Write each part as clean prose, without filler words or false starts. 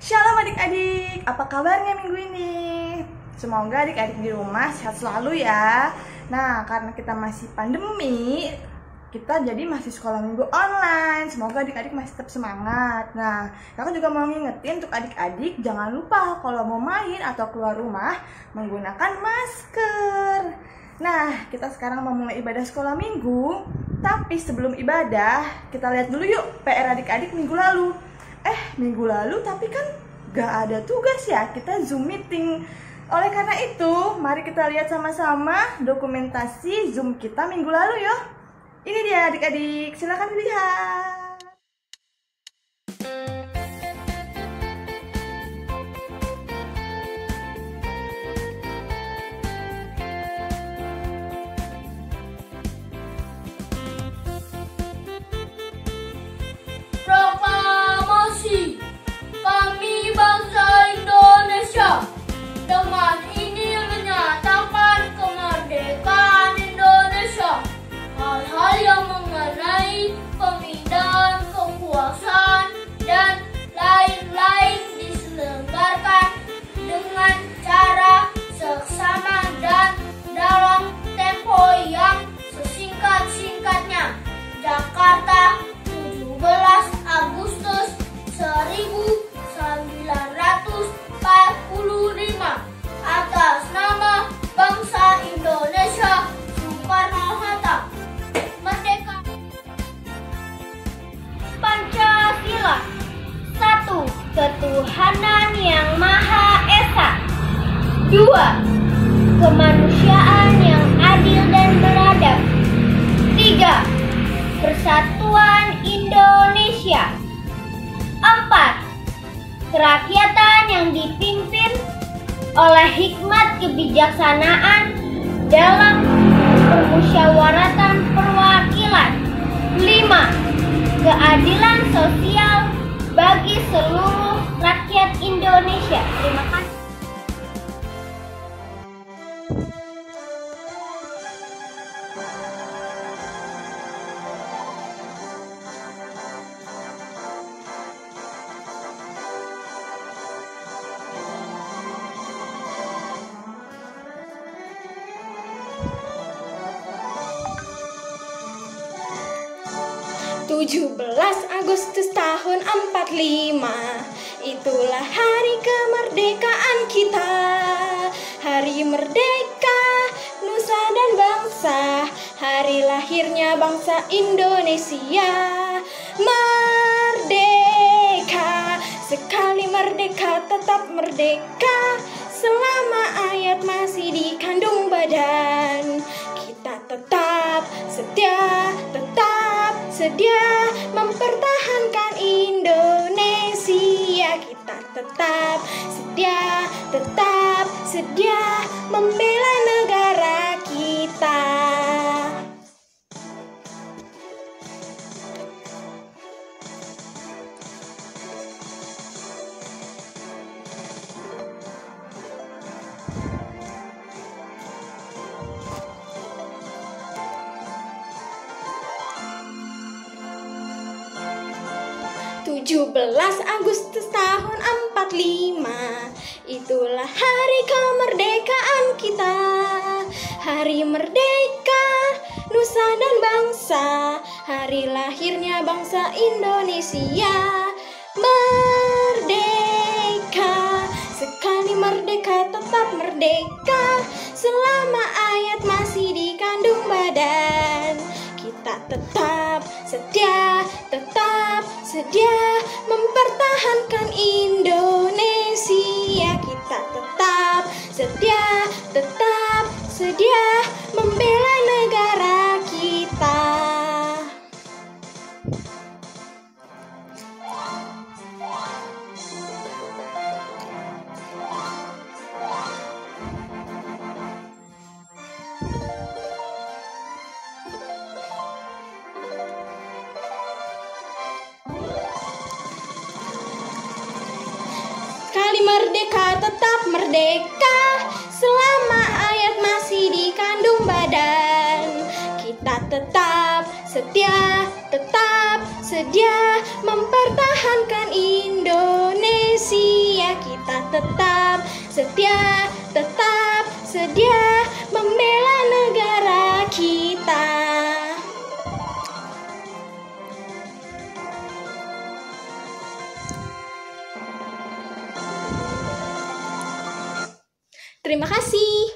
Shalom adik-adik, apa kabarnya minggu ini? Semoga adik-adik di rumah sehat selalu ya. Nah, karena kita masih pandemi, kita jadi masih sekolah minggu online. Semoga adik-adik masih tetap semangat. Nah, kakak juga mau ngingetin untuk adik-adik, jangan lupa kalau mau main atau keluar rumah menggunakan masker. Nah, kita sekarang mau mulai ibadah sekolah minggu. Tapi sebelum ibadah, kita lihat dulu yuk PR adik-adik minggu lalu. Minggu lalu tapi kan gak ada tugas ya, kita Zoom meeting. Oleh karena itu, mari kita lihat sama-sama dokumentasi Zoom kita minggu lalu yuk. Ini dia adik-adik, silakan dilihat. Proklamasi kami bangsa Indonesia dengan ini menyatakan kemerdekaan Indonesia. Hal-hal yang mengenai pemindahan kekuasaan dan lain-lain diselenggarakan dengan cara seksama dan dalam tempo yang sesingkat-singkatnya. Jakarta, 17 Agustus 1945 atas nama bangsa Indonesia, Soekarno-Hatta. Merdeka. Pancasila. 1. Ketuhanan yang Maha Esa. 2. Kemanusiaan yang adil dan beradab. 3. Persatuan Indonesia. 4. Kerakyatan yang dipimpin oleh hikmat kebijaksanaan dalam permusyawaratan perwakilan. 5. Keadilan sosial bagi seluruh rakyat Indonesia. Terima kasih. 17 Agustus tahun 45, itulah hari kemerdekaan kita. Hari merdeka, nusa dan bangsa, hari lahirnya bangsa Indonesia. Merdeka, sekali merdeka tetap merdeka, selama ayat masih dikandung badan. Kita tetap setia, sedia mempertahankan Indonesia. Kita tetap sedia membela negara kita. Agustus tahun 45, itulah hari kemerdekaan kita. Hari merdeka, nusa dan bangsa, hari lahirnya bangsa Indonesia. Merdeka, sekali merdeka tetap merdeka, selama ayat masih dikandung badan. Kita tetap sedia mempertahankan Indonesia. Kita tetap sedia membela negara kita. Kali merdeka tetap merdeka, selama ayat masih dikandung badan. Kita tetap sedia mempertahankan Indonesia. tetap setia, tetap sedia membela negara kita. Terima kasih.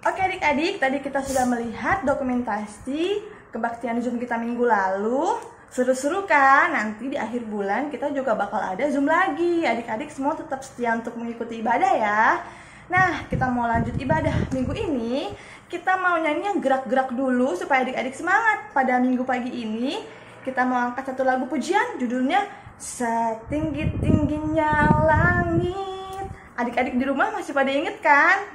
Oke adik-adik, tadi kita sudah melihat dokumentasi kebaktian Zoom kita minggu lalu. Seru-seru kan? Nanti di akhir bulan kita juga bakal ada Zoom lagi. Adik-adik semua tetap setia untuk mengikuti ibadah ya. Nah, kita mau lanjut ibadah minggu ini. Kita mau nyanyi yang gerak-gerak dulu supaya adik-adik semangat. Pada minggu pagi ini kita mau angkat satu lagu pujian, judulnya Setinggi-tingginya Langit. Adik-adik di rumah masih pada inget kan?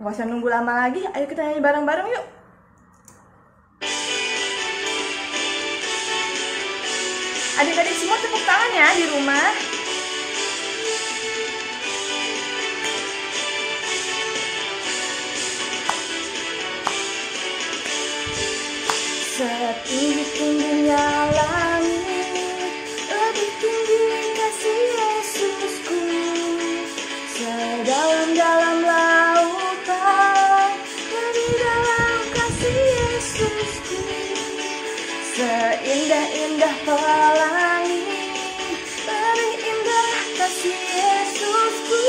Gak usah nunggu lama lagi, ayo kita nyanyi bareng-bareng yuk. Adik-adik semua tepuk tangan ya di rumah. Setinggi-tingginya langit, lebih tinggi kasih Yesusku. Sedalam-dalam lautan, lebih dalam kasih Yesusku. Seindah-indah pelangi, lebih indah kasih Yesusku.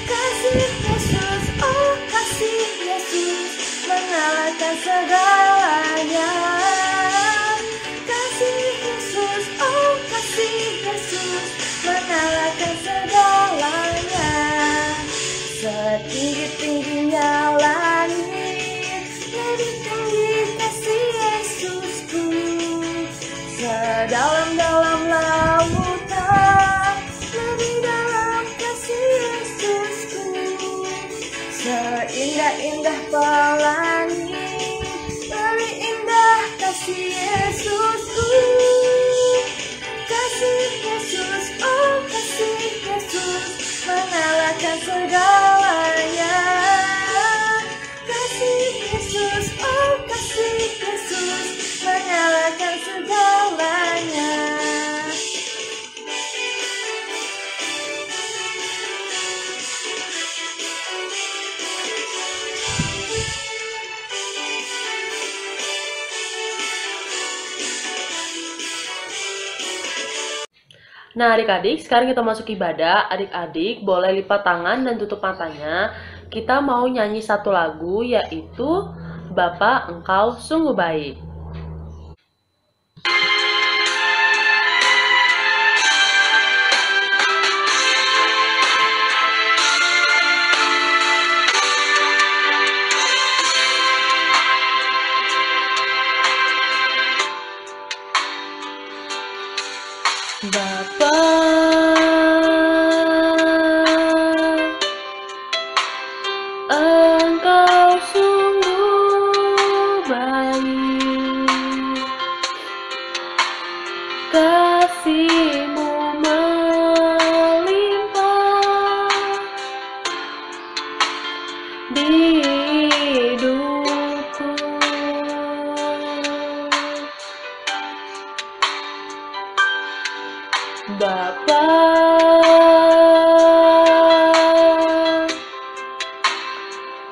Kasih Yesus, oh kasih Yesus, mengalahkan segalanya. Kasih Yesus, oh kasih Yesus, mengalahkan segalanya. Setinggi-tingginya langit, lebih tinggi kasih Yesusku. Sedalam-dalam lautan, lebih dalam kasih Yesusku. Seindah-indah pelangi, lebih indah kasih Yesusku. Kasih Yesus, oh kasih Yesus, mengalahkan segalanya. Kasih Yesus, oh kasih Yesus, mengalahkan segalanya. Nah adik-adik, sekarang kita masuk ibadah. Adik-adik boleh lipat tangan dan tutup matanya. Kita mau nyanyi satu lagu, yaitu Bapa Engkau Sungguh Baik. Bapa, Engkau sungguh baik, kasih-Mu melimpah di hidupku. Bapa,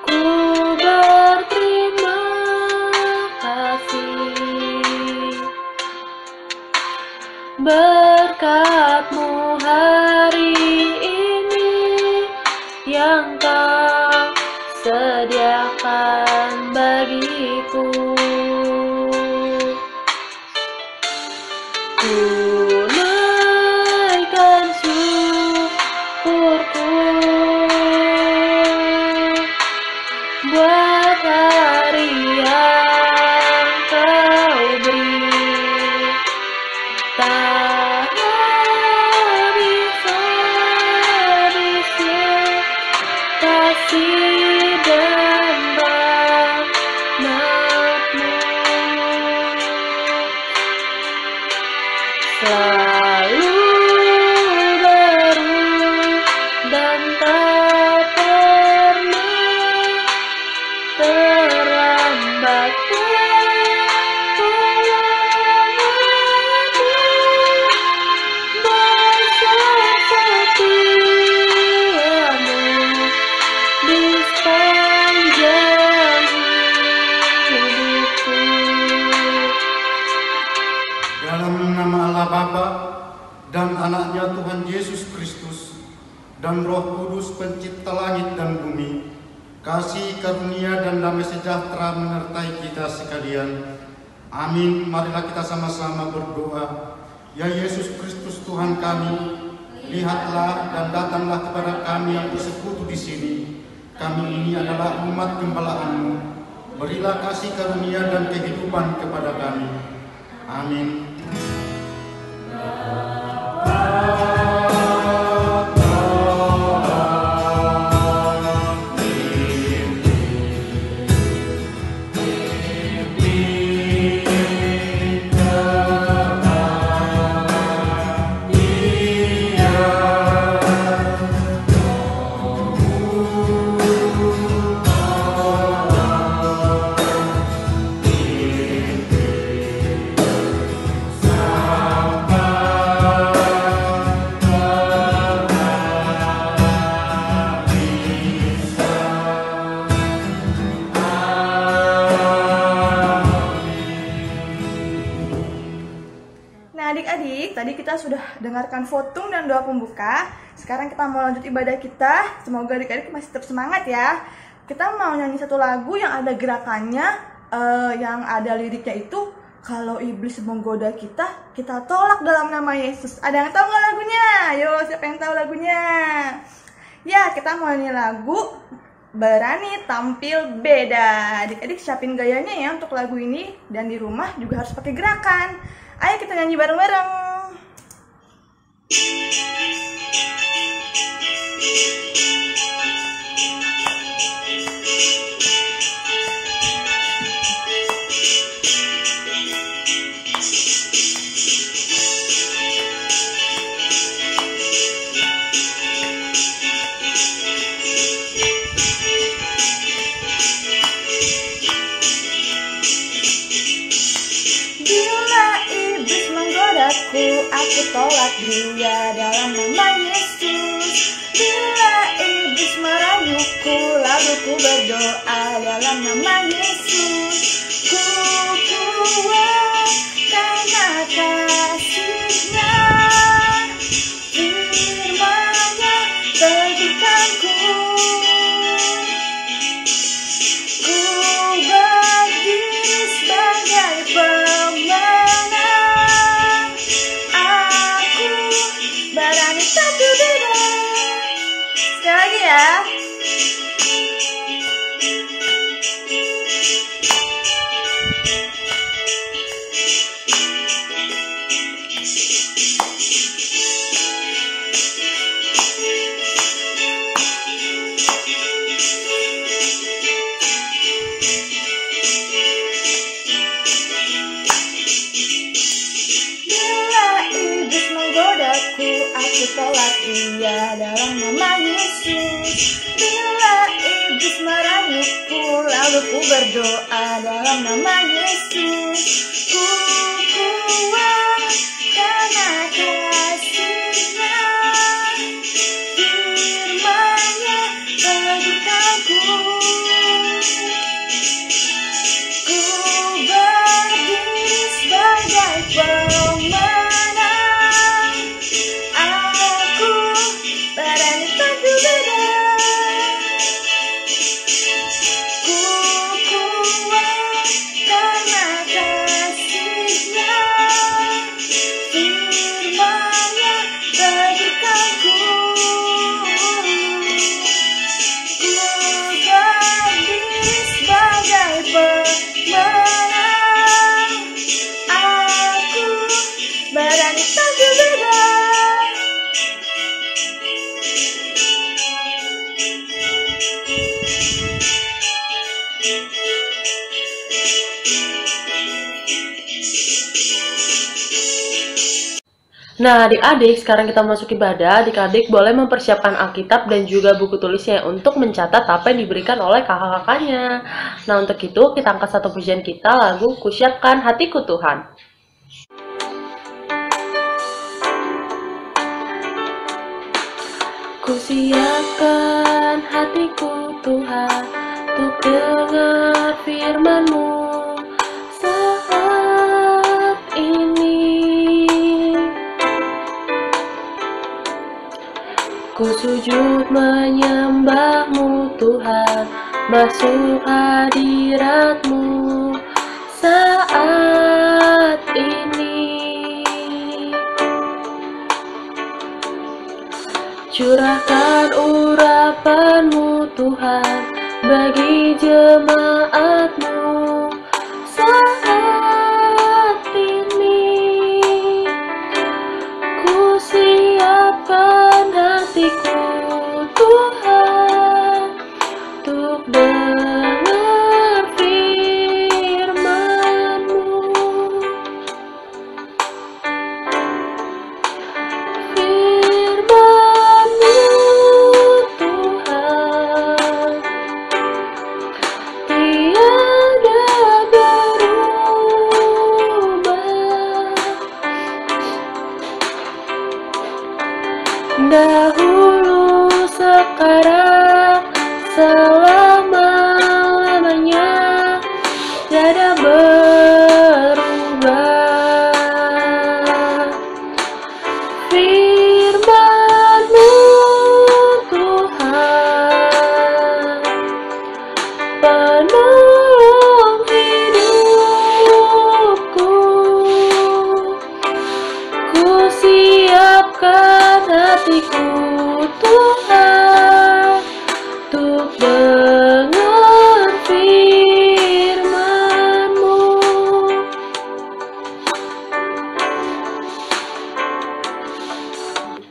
ku berterima kasih berkat-Mu hari ini yang Kau sediakan bagiku. Ku naikkan syukurku buat hari yang Kau beri. Tak habis dan anaknya Tuhan Yesus Kristus, dan Roh Kudus pencipta langit dan bumi, kasih karunia dan damai sejahtera menyertai kita sekalian. Amin. Marilah kita sama-sama berdoa. Ya Yesus Kristus Tuhan kami, lihatlah dan datanglah kepada kami yang bersekutu di sini. Kami ini adalah umat gembala-Mu. Berilah kasih karunia dan kehidupan kepada kami. Amin. Nah adik-adik, tadi kita sudah dengarkan fotung dan doa pembuka. Sekarang kita mau lanjut ibadah kita. Semoga adik-adik masih tetap semangat ya. Kita mau nyanyi satu lagu yang ada gerakannya, yang ada liriknya itu, kalau iblis menggoda kita tolak dalam nama Yesus. Ada yang tahu nggak lagunya? Ayo, siapa yang tahu lagunya? Ya, kita mau nyanyi lagu Berani Tampil Beda. Adik-adik siapin gayanya ya untuk lagu ini. Dan di rumah juga harus pakai gerakan. Ayo kita nyanyi bareng-bareng. Aku tolak dia dalam nama Yesus. Bila iblis merayuku, lalu ku berdoa dalam nama Yesus. Ku kuat karena kasih-Nya, firman-Nya teguhkanku. Ku berdiri sebagai pemenang. Berani tampil beda. Sekali lagi ya. Aku tolak dia dalam nama Yesus. Bila iblis merayuku, lalu ku berdoa dalam nama Yesus. Ku kuat karena kasih-Nya, firman-Nya teguhkanku. Ku berdiri sebagai pemenang. Berani tampil beda. Ku kuat karena kasih-Nya, firman-Nya teguhkanku. Ku berdiri sebagai pemenang. Aku berani tampil beda. Nah, adik-adik, sekarang kita masuk ibadah. Adik-adik boleh mempersiapkan Alkitab dan juga buku tulisnya untuk mencatat apa yang diberikan oleh kakak-kakaknya. Nah, untuk itu kita angkat satu pujian kita, lagu Kusiapkan Hatiku Tuhan. Kusiapkan hatiku Tuhan, untuk dengar firman-Mu saat ini. Ku sujud menyembah-Mu Tuhan, masuk hadirat-Mu saat ini. Curahkan urapan-Mu Tuhan bagi jemaat-Mu saat ini. Ku siapkan hatiku Tuhan untuk dengar firman-Mu. Firman-Mu Tuhan tiada berubah. Dahulu, sekarang, selama-lamanya tiada berubah. Firman-Mu Tuhan penolong hidupku. Ku siapkan hatiku Tuhan untuk dengar firman-Mu.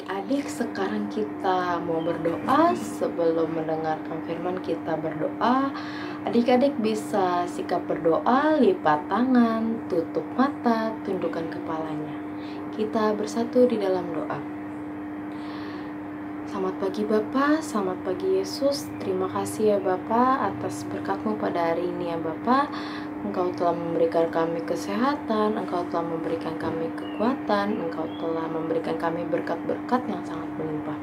Adik-adik, sekarang kita mau berdoa. Sebelum mendengarkan firman kita berdoa, adik-adik bisa sikap berdoa, lipat tangan, tutup mata, tundukkan kepalanya. Kita bersatu di dalam doa. Selamat pagi Bapa, selamat pagi Yesus. Terima kasih ya Bapa atas berkat-Mu pada hari ini ya Bapa. Engkau telah memberikan kami kesehatan, Engkau telah memberikan kami kekuatan, Engkau telah memberikan kami berkat-berkat yang sangat melimpah.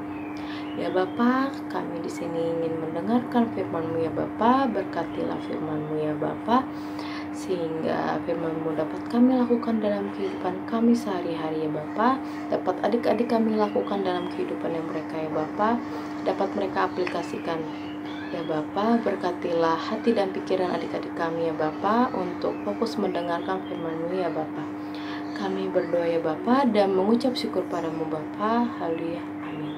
Ya Bapa, kami di sini ingin mendengarkan firman-Mu ya Bapa. Berkatilah firman-Mu ya Bapa, sehingga firman-Mu dapat kami lakukan dalam kehidupan kami sehari-hari ya Bapa. Dapat adik-adik kami lakukan dalam kehidupan yang mereka ya Bapa. Dapat mereka aplikasikan ya Bapa. Berkatilah hati dan pikiran adik-adik kami ya Bapa untuk fokus mendengarkan firman-Mu ya Bapa. Kami berdoa ya Bapa dan mengucap syukur padamu Bapa. Haleluya. Amin.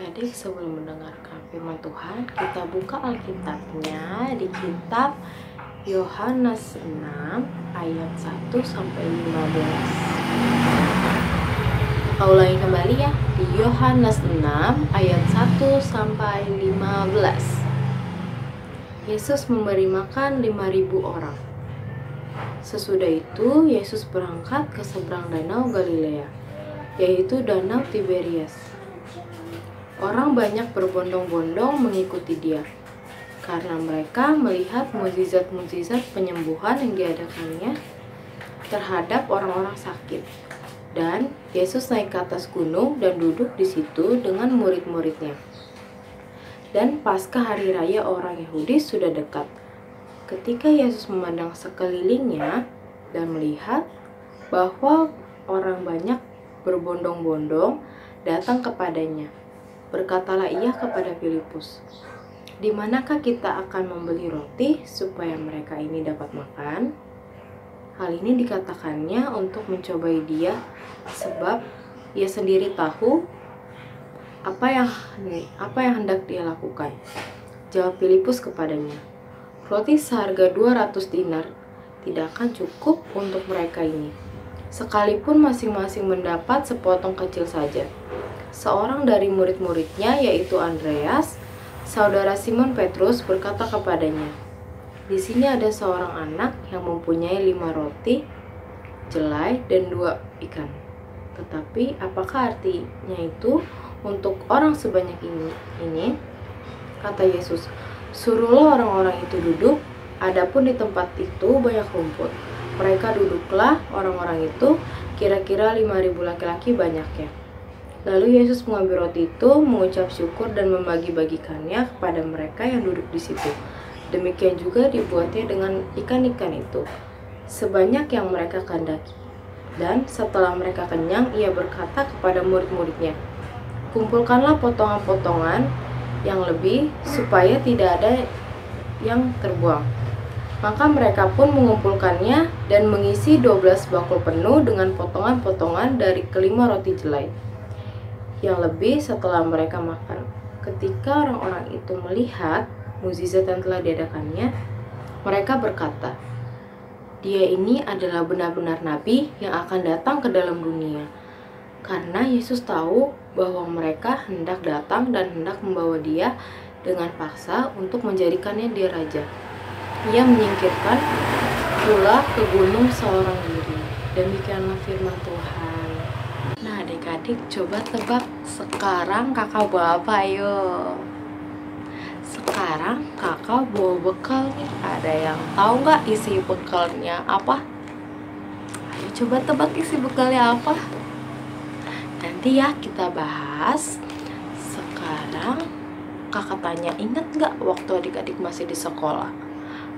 Adik, sebelum mendengarkan firman Tuhan, kita buka Alkitabnya di kitab Yohanes 6 ayat 1 sampai 15. Kita ulangi kembali ya, di Yohanes 6 ayat 1 sampai 15. Yesus memberi makan 5.000 orang. Sesudah itu Yesus berangkat ke seberang danau Galilea, yaitu danau Tiberias. Orang banyak berbondong-bondong mengikuti dia, karena mereka melihat mukjizat-mukjizat penyembuhan yang diadakannya terhadap orang-orang sakit. Dan Yesus naik ke atas gunung dan duduk di situ dengan murid-muridnya. Dan Paskah hari raya orang Yahudi sudah dekat. Ketika Yesus memandang sekelilingnya dan melihat bahwa orang banyak berbondong-bondong datang kepadanya, berkatalah ia kepada Filipus, "Di manakah kita akan membeli roti supaya mereka ini dapat makan?" Hal ini dikatakannya untuk mencobai dia, sebab ia sendiri tahu apa yang hendak dia lakukan. Jawab Filipus kepadanya, "Roti seharga 200 dinar tidak akan cukup untuk mereka ini, sekalipun masing-masing mendapat sepotong kecil saja." Seorang dari murid-muridnya, yaitu Andreas, saudara Simon Petrus, berkata kepadanya, "Di sini ada seorang anak yang mempunyai 5 roti, jelai, dan 2 ikan. Tetapi apakah artinya itu untuk orang sebanyak ini?" Kata Yesus, "Suruhlah orang-orang itu duduk, adapun di tempat itu banyak rumput." Mereka duduklah orang-orang itu, kira-kira 5.000 laki-laki banyaknya. Lalu Yesus mengambil roti itu, mengucap syukur dan membagi-bagikannya kepada mereka yang duduk di situ. Demikian juga dibuatnya dengan ikan-ikan itu, sebanyak yang mereka kehendaki. Dan setelah mereka kenyang, ia berkata kepada murid-muridnya, kumpulkanlah potongan-potongan yang lebih supaya tidak ada yang terbuang. Maka mereka pun mengumpulkannya dan mengisi 12 bakul penuh dengan potongan-potongan dari kelima roti jelai yang lebih setelah mereka makan. Ketika orang-orang itu melihat mukjizat yang telah diadakannya, mereka berkata, "Dia ini adalah benar-benar nabi yang akan datang ke dalam dunia." Karena Yesus tahu bahwa mereka hendak datang dan hendak membawa dia dengan paksa untuk menjadikannya dia raja. Ia menyingkirkan pula ke gunung seorang diri. Demikianlah firman Tuhan. Nah, adik-adik, coba tebak sekarang kakak bawa apa? Ayo. Sekarang kakak bawa bekal nih. Ada yang tahu nggak isi bekalnya apa? Ayo coba tebak isi bekalnya apa. Nanti ya kita bahas. Sekarang kakak tanya, ingat nggak waktu adik-adik masih di sekolah?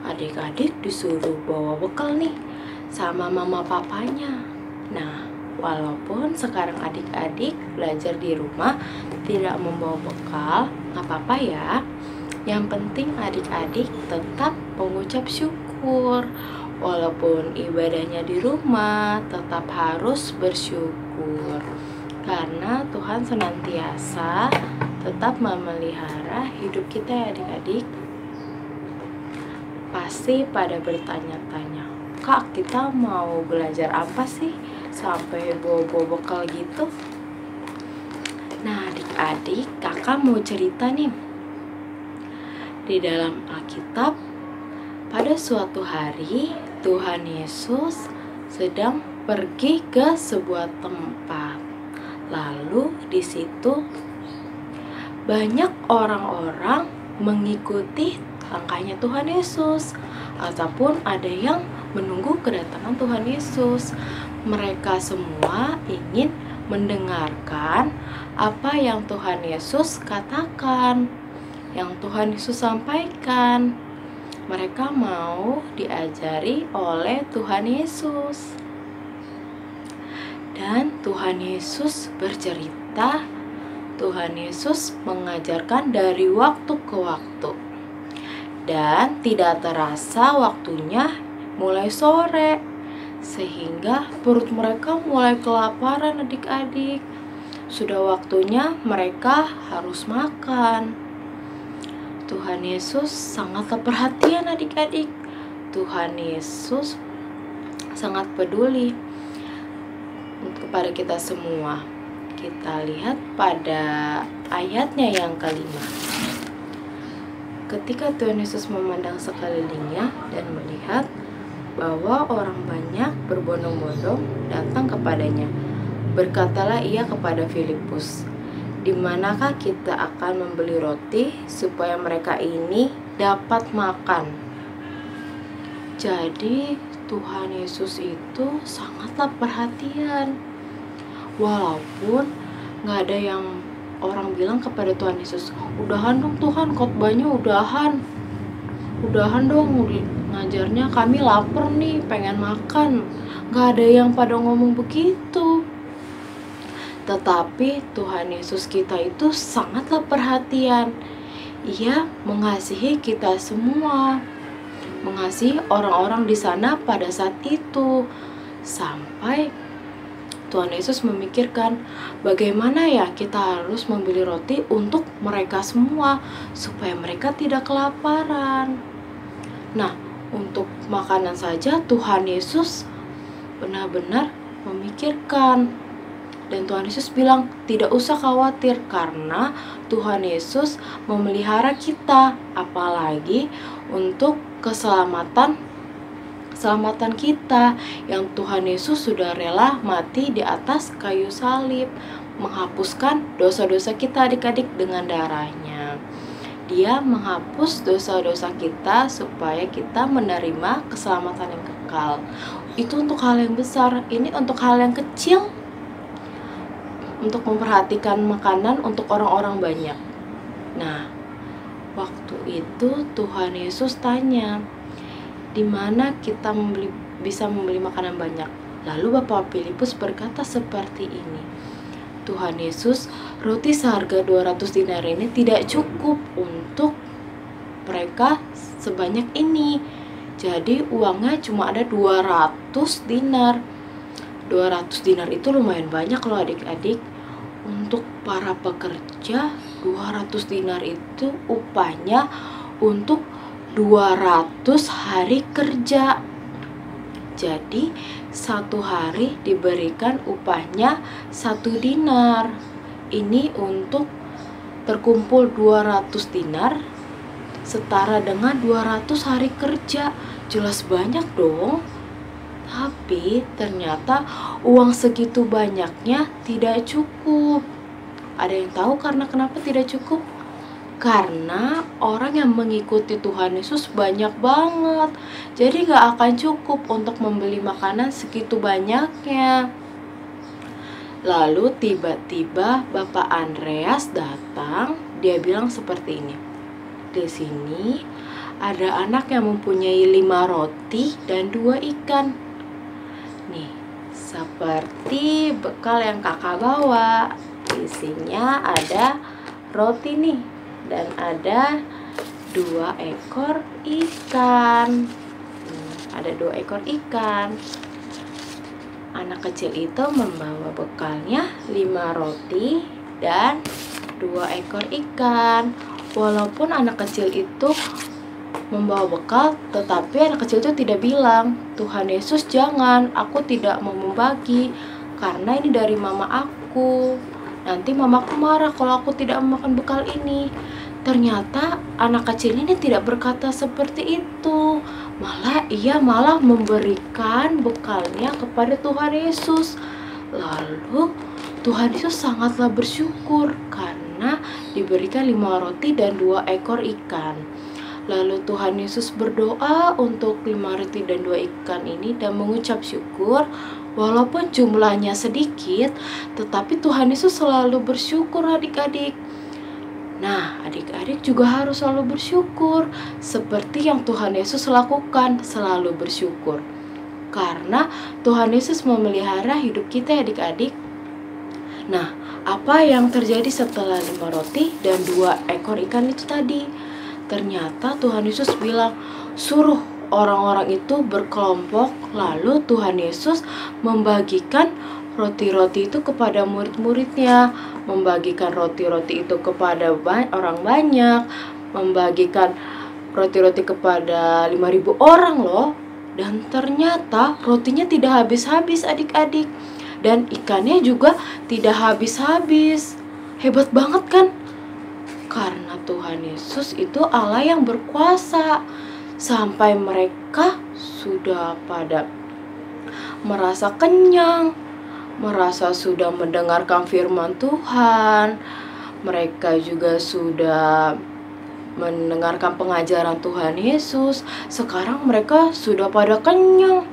Adik-adik disuruh bawa bekal nih sama mama papanya. Nah, walaupun sekarang adik-adik belajar di rumah tidak membawa bekal, nggak apa-apa ya. Yang penting adik-adik tetap mengucap syukur. Walaupun ibadahnya di rumah, tetap harus bersyukur. Karena Tuhan senantiasa tetap memelihara hidup kita ya adik-adik. Pasti pada bertanya-tanya, "Kak, kita mau belajar apa sih sampai bawa-bawa bekal gitu?" Nah adik-adik, kakak mau cerita nih. Di dalam Alkitab, pada suatu hari Tuhan Yesus sedang pergi ke sebuah tempat. Lalu di situ banyak orang-orang mengikuti langkahnya Tuhan Yesus, ataupun ada yang menunggu kedatangan Tuhan Yesus. Mereka semua ingin mendengarkan apa yang Tuhan Yesus katakan, yang Tuhan Yesus sampaikan. Mereka mau diajari oleh Tuhan Yesus. Dan Tuhan Yesus bercerita, Tuhan Yesus mengajarkan dari waktu ke waktu. Dan tidak terasa waktunya mulai sore, sehingga perut mereka mulai kelaparan adik-adik. Sudah waktunya mereka harus makan. Tuhan Yesus sangatlah perhatian adik-adik. Tuhan Yesus sangat peduli kepada kita semua. Kita lihat pada ayatnya yang kelima. Ketika Tuhan Yesus memandang sekelilingnya dan melihat bahwa orang banyak berbondong-bondong datang kepadanya, berkatalah ia kepada Filipus, "Di manakah kita akan membeli roti supaya mereka ini dapat makan?" Jadi Tuhan Yesus itu sangatlah perhatian. Walaupun gak ada yang orang bilang kepada Tuhan Yesus, "Udahan dong Tuhan, khotbahnya udahan dong, ngajarnya kami lapar nih, pengen makan." Gak ada yang pada ngomong begitu. Tetapi Tuhan Yesus kita itu sangatlah perhatian. Ia mengasihi kita semua, mengasihi orang-orang di sana pada saat itu. Sampai Tuhan Yesus memikirkan, bagaimana ya kita harus membeli roti untuk mereka semua supaya mereka tidak kelaparan. Nah, untuk makanan saja Tuhan Yesus benar-benar memikirkan. Dan Tuhan Yesus bilang, tidak usah khawatir karena Tuhan Yesus memelihara kita, apalagi untuk keselamatan kita yang Tuhan Yesus sudah rela mati di atas kayu salib, menghapuskan dosa-dosa kita adik-adik dengan darahnya. Dia menghapus dosa-dosa kita supaya kita menerima keselamatan yang kekal. Itu untuk hal yang besar, ini untuk hal yang kecil, untuk memperhatikan makanan untuk orang-orang banyak. Nah, waktu itu Tuhan Yesus tanya, di mana kita bisa membeli makanan banyak? Lalu Bapak Filipus berkata seperti ini, Tuhan Yesus, roti seharga 200 dinar ini tidak cukup untuk mereka sebanyak ini. Jadi uangnya cuma ada 200 dinar. 200 dinar itu lumayan banyak loh adik-adik. Untuk para pekerja, 200 dinar itu upahnya untuk 200 hari kerja. Jadi satu hari diberikan upahnya 1 dinar. Ini untuk terkumpul 200 dinar setara dengan 200 hari kerja. Jelas banyak dong. Tapi ternyata uang segitu banyaknya tidak cukup. Ada yang tahu karena kenapa tidak cukup? Karena orang yang mengikuti Tuhan Yesus banyak banget. Jadi gak akan cukup untuk membeli makanan segitu banyaknya. Lalu tiba-tiba Bapak Andreas datang. Dia bilang seperti ini. Di sini ada anak yang mempunyai 5 roti dan 2 ikan. Nih, seperti bekal yang kakak bawa. Isinya ada roti nih. Dan ada 2 ekor ikan. Ada 2 ekor ikan. Anak kecil itu membawa bekalnya 5 roti dan 2 ekor ikan. Walaupun anak kecil itu membawa bekal, tetapi anak kecil itu tidak bilang, Tuhan Yesus jangan, aku tidak mau membagi karena ini dari mama aku. Nanti mamaku marah kalau aku tidak memakan bekal ini. Ternyata anak kecil ini tidak berkata seperti itu. Ia malah memberikan bekalnya kepada Tuhan Yesus. Lalu Tuhan Yesus sangatlah bersyukur karena diberikan 5 roti dan 2 ekor ikan. Lalu Tuhan Yesus berdoa untuk 5 roti dan 2 ikan ini dan mengucap syukur. Walaupun jumlahnya sedikit, tetapi Tuhan Yesus selalu bersyukur adik-adik. Nah, adik-adik juga harus selalu bersyukur seperti yang Tuhan Yesus lakukan, selalu bersyukur. Karena Tuhan Yesus memelihara hidup kita adik-adik. Nah, apa yang terjadi setelah 5 roti dan 2 ekor ikan itu tadi? Ternyata Tuhan Yesus bilang, suruh orang-orang itu berkelompok. Lalu Tuhan Yesus membagikan roti-roti itu kepada murid-muridnya, membagikan roti-roti itu kepada orang banyak, membagikan roti-roti kepada 5.000 orang loh. Dan ternyata rotinya tidak habis-habis adik-adik. Dan ikannya juga tidak habis-habis. Hebat banget kan? Karena Tuhan Yesus itu Allah yang berkuasa. Sampai mereka sudah pada merasa kenyang, merasa sudah mendengarkan firman Tuhan. Mereka juga sudah mendengarkan pengajaran Tuhan Yesus. Sekarang mereka sudah pada kenyang.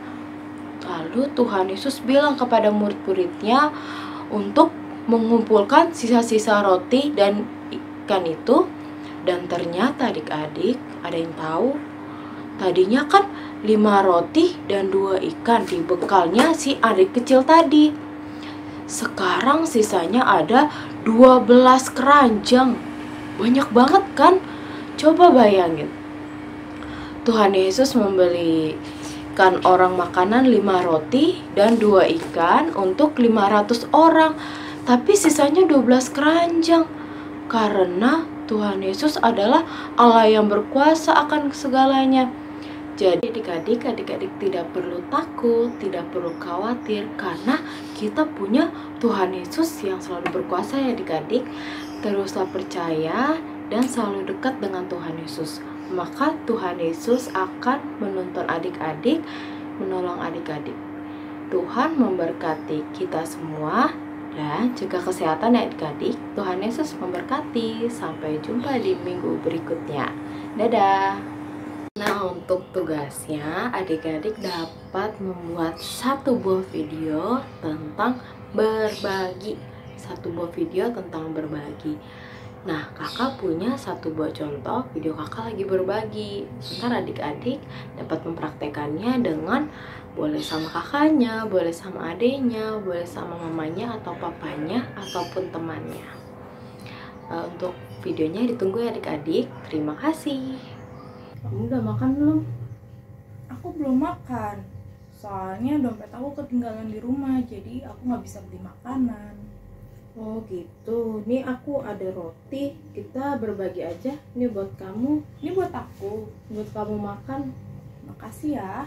Lalu Tuhan Yesus bilang kepada murid-muridnya untuk mengumpulkan sisa-sisa roti dan ikan itu. Dan ternyata adik-adik, ada yang tahu? Tadinya kan 5 roti dan 2 ikan di bekalnya si adik kecil tadi. Sekarang sisanya ada 12 keranjang. Banyak banget kan? Coba bayangin. Tuhan Yesus membelikan orang makanan 5 roti dan 2 ikan untuk 500 orang. Tapi sisanya 12 keranjang. Karena Tuhan Yesus adalah Allah yang berkuasa akan segalanya. Jadi adik-adik tidak perlu takut, tidak perlu khawatir, karena kita punya Tuhan Yesus yang selalu berkuasa ya adik-adik. Teruslah percaya dan selalu dekat dengan Tuhan Yesus. Maka Tuhan Yesus akan menuntun adik-adik, menolong adik-adik. Tuhan memberkati kita semua dan jaga kesehatan ya adik-adik. Tuhan Yesus memberkati. Sampai jumpa di minggu berikutnya. Dadah. Nah, untuk tugasnya adik-adik dapat membuat 1 buah video tentang berbagi. 1 buah video tentang berbagi. Nah, kakak punya satu buah contoh video kakak lagi berbagi. Ntar adik-adik dapat mempraktekannya dengan boleh sama kakaknya, boleh sama adenya, boleh sama mamanya atau papanya, ataupun temannya. Untuk videonya ditunggu ya adik-adik. Terima kasih. Kamu udah makan belum? Aku belum makan, soalnya dompet aku ketinggalan di rumah, jadi aku nggak bisa beli makanan. Oh gitu. Nih aku ada roti, kita berbagi aja. Ini buat kamu, Ini buat aku, buat kamu makan. makasih ya.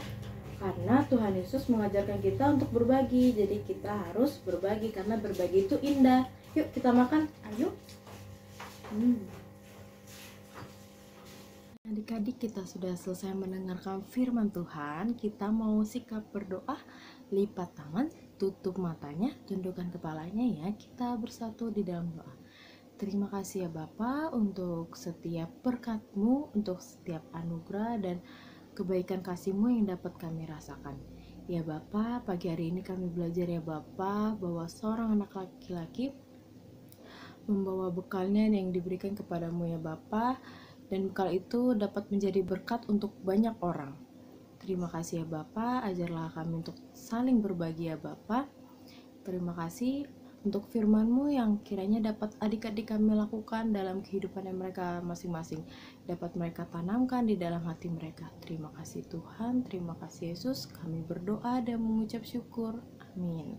Karena Tuhan Yesus mengajarkan kita untuk berbagi, jadi kita harus berbagi karena berbagi itu indah. Yuk kita makan. Ayo. Adik-adik, kita sudah selesai mendengarkan firman Tuhan. Kita mau sikap berdoa, lipat tangan, tutup matanya, tundukkan kepalanya ya. Kita bersatu di dalam doa. Terima kasih ya Bapa untuk setiap berkat-Mu, untuk setiap anugerah dan kebaikan kasih-Mu yang dapat kami rasakan. Ya Bapa, pagi hari ini kami belajar ya Bapa bahwa seorang anak laki-laki membawa bekalnya yang diberikan kepadamu ya Bapa, dan bekal itu dapat menjadi berkat untuk banyak orang. Terima kasih ya Bapa, ajarlah kami untuk saling berbagi ya Bapa. Terima kasih untuk firman-Mu yang kiranya dapat adik-adik kami lakukan dalam kehidupan yang mereka masing-masing, dapat mereka tanamkan di dalam hati mereka. Terima kasih Tuhan, terima kasih Yesus, kami berdoa dan mengucap syukur. Amin.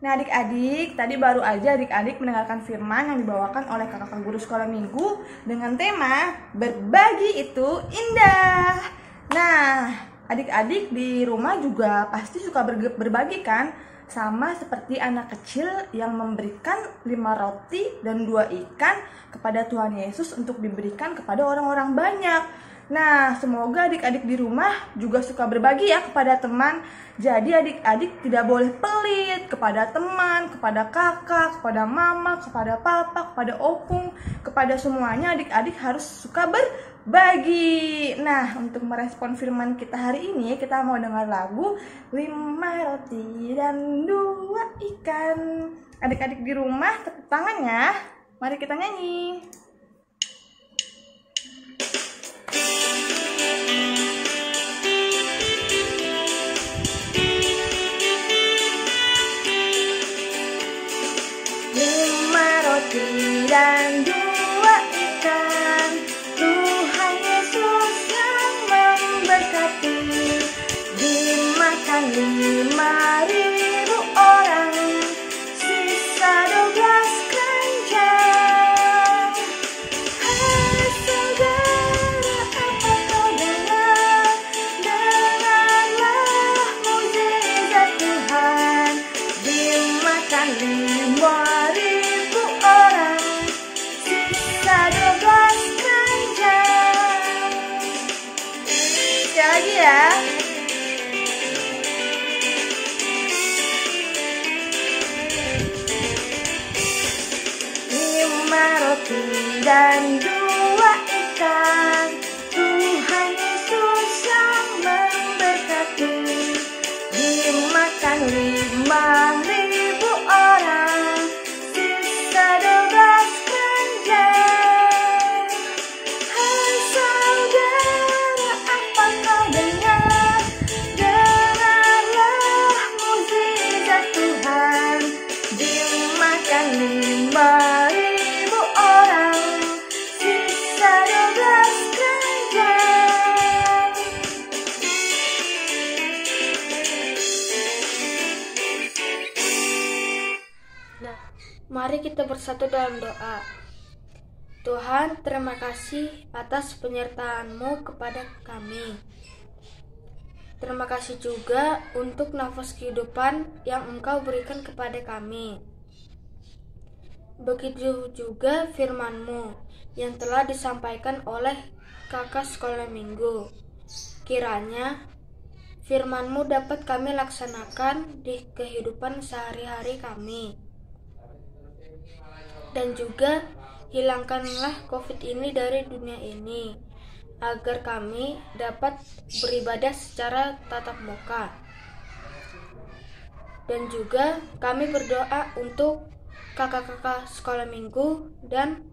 Nah adik-adik, tadi baru aja adik-adik mendengarkan firman yang dibawakan oleh kakak guru sekolah minggu dengan tema berbagi itu indah. Nah adik-adik di rumah juga pasti suka berbagi kan? Sama seperti anak kecil yang memberikan 5 roti dan 2 ikan kepada Tuhan Yesus untuk diberikan kepada orang-orang banyak. Nah, semoga adik-adik di rumah juga suka berbagi ya kepada teman. Jadi adik-adik tidak boleh pelit kepada teman, kepada kakak, kepada mama, kepada papa, kepada opung, kepada semuanya adik-adik harus suka berbagi. Nah, untuk merespon firman kita hari ini, kita mau dengar lagu 5 roti dan 2 ikan. Adik-adik di rumah tepuk tangan ya. Mari kita nyanyi. Dan 2 ikan, Tuhan Yesus yang memberkati. Dimakan 5.000 orang, sisa 12 keranjang. Hai saudara, apa kau dengar? Dengarlah mukjizat Tuhan. Dimakan 5.000 orang, sisa 12 keranjang. Sekali lagi ya. Lima roti dan 2 ikan, Tuhan Yesus yang memberkati. Dimakan 5.000 orang, sisa 12 keranjang. Hai saudara, apa kau dengar? Dengarlah mukjizat Tuhan. Dimakan 5.000 orang, sisa 12 keranjang. Mari kita bersatu dalam doa. Tuhan, terima kasih atas penyertaan-Mu kepada kami. Terima kasih juga untuk nafas kehidupan yang Engkau berikan kepada kami. Begitu juga firman-Mu yang telah disampaikan oleh kakak sekolah minggu. Kiranya firman-Mu dapat kami laksanakan di kehidupan sehari-hari kami. Dan juga hilangkanlah COVID ini dari dunia ini, agar kami dapat beribadah secara tatap muka. Dan juga kami berdoa untuk kakak-kakak sekolah minggu, dan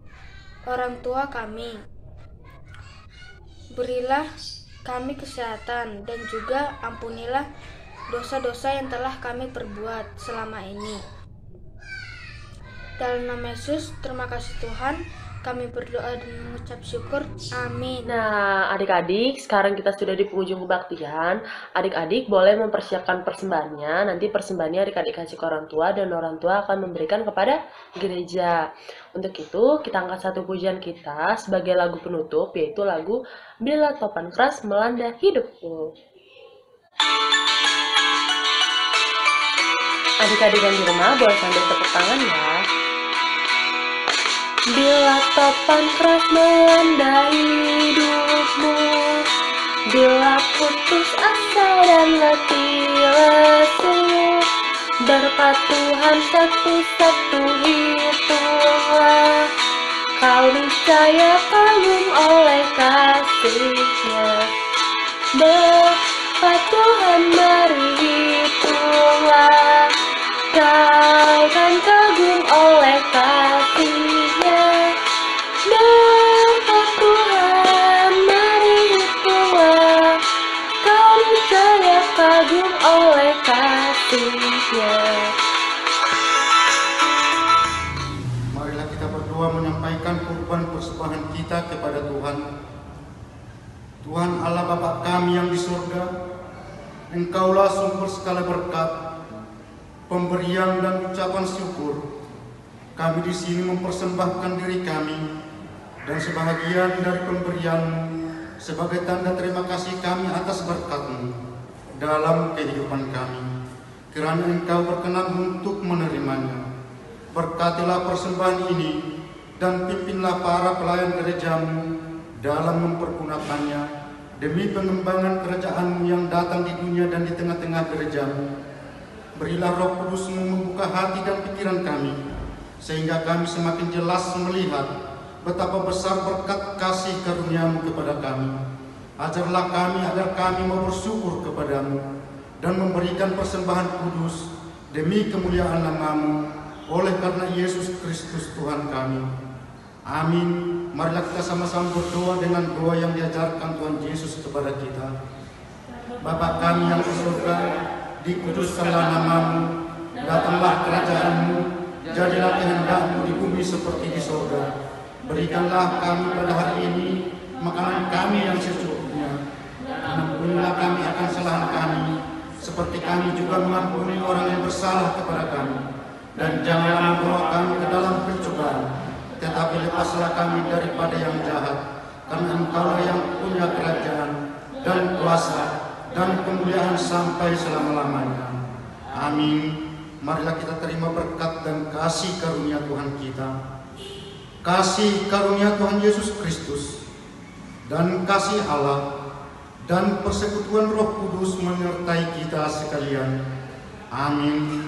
orang tua kami. Berilah kami kesehatan dan juga ampunilah dosa-dosa yang telah kami perbuat selama ini. Dalam nama Yesus, terima kasih Tuhan, kami berdoa dan mengucap syukur. Amin. Nah, adik-adik, sekarang kita sudah di penghujung kebaktian. Adik-adik boleh mempersiapkan persembahannya. Nanti persembahannya adik-adik kasih ke orang tua dan orang tua akan memberikan kepada gereja. Untuk itu, kita angkat satu pujian kita sebagai lagu penutup, yaitu lagu Bila Topan Keras Melanda Hidupku. Adik-adik yang di rumah boleh sambil tepuk tangan ya. Bila topan keras melanda hidupmu, bila putus asa dan letih lesu, berkat Tuhan satu-satu hitunglah, kau niscaya kagum oleh kasih-Nya. Berkat Tuhan mari hitunglah, kau kan kagum oleh kasih-Nya. Berkat Tuhan mari hitunglah, kau niscaya kagum oleh kasih-Nya. Marilah kita berdoa menyampaikan kurban persembahan kita kepada Tuhan. Tuhan Allah Bapa kami yang di surga, Engkaulah sumber segala berkat, pemberian dan ucapan syukur. Kami di sini mempersembahkan diri kami dan sebahagian dari pemberian-Mu sebagai tanda terima kasih kami atas berkat-Mu dalam kehidupan kami. Kiranya Engkau berkenan untuk menerimanya. Berkatilah persembahan ini dan pimpinlah para pelayan gereja-Mu dalam mempergunakannya demi pengembangan kerajaan-Mu yang datang di dunia dan di tengah-tengah gereja-Mu. Berilah Roh Kudus-Mu membuka hati dan pikiran kami, sehingga kami semakin jelas melihat betapa besar berkat kasih karunia-Mu kepada kami. Ajarlah kami agar kami mau bersyukur kepada-Mu dan memberikan persembahan kudus demi kemuliaan nama-Mu oleh karena Yesus Kristus Tuhan kami. Amin. Marilah kita sama-sama berdoa dengan doa yang diajarkan Tuhan Yesus kepada kita. Bapa kami yang di surga, dikuduskanlah nama-Mu, datanglah kerajaan-Mu, jadilah kehendak-Mu di bumi seperti di surga. Berikanlah kami pada hari ini makanan kami yang secukupnya. Ampunilah kami akan kesalahan kami, seperti kami juga mengampuni orang yang bersalah kepada kami. Dan janganlah membawa kami ke dalam pencobaan, tetapi lepaslah kami daripada yang jahat. Karena Engkaulah yang punya kerajaan dan kuasa dan kemuliaan sampai selama-lamanya. Amin. Marilah kita terima berkat dan kasih karunia Tuhan kita, kasih karunia Tuhan Yesus Kristus, dan kasih Allah, dan persekutuan Roh Kudus menyertai kita sekalian. Amin.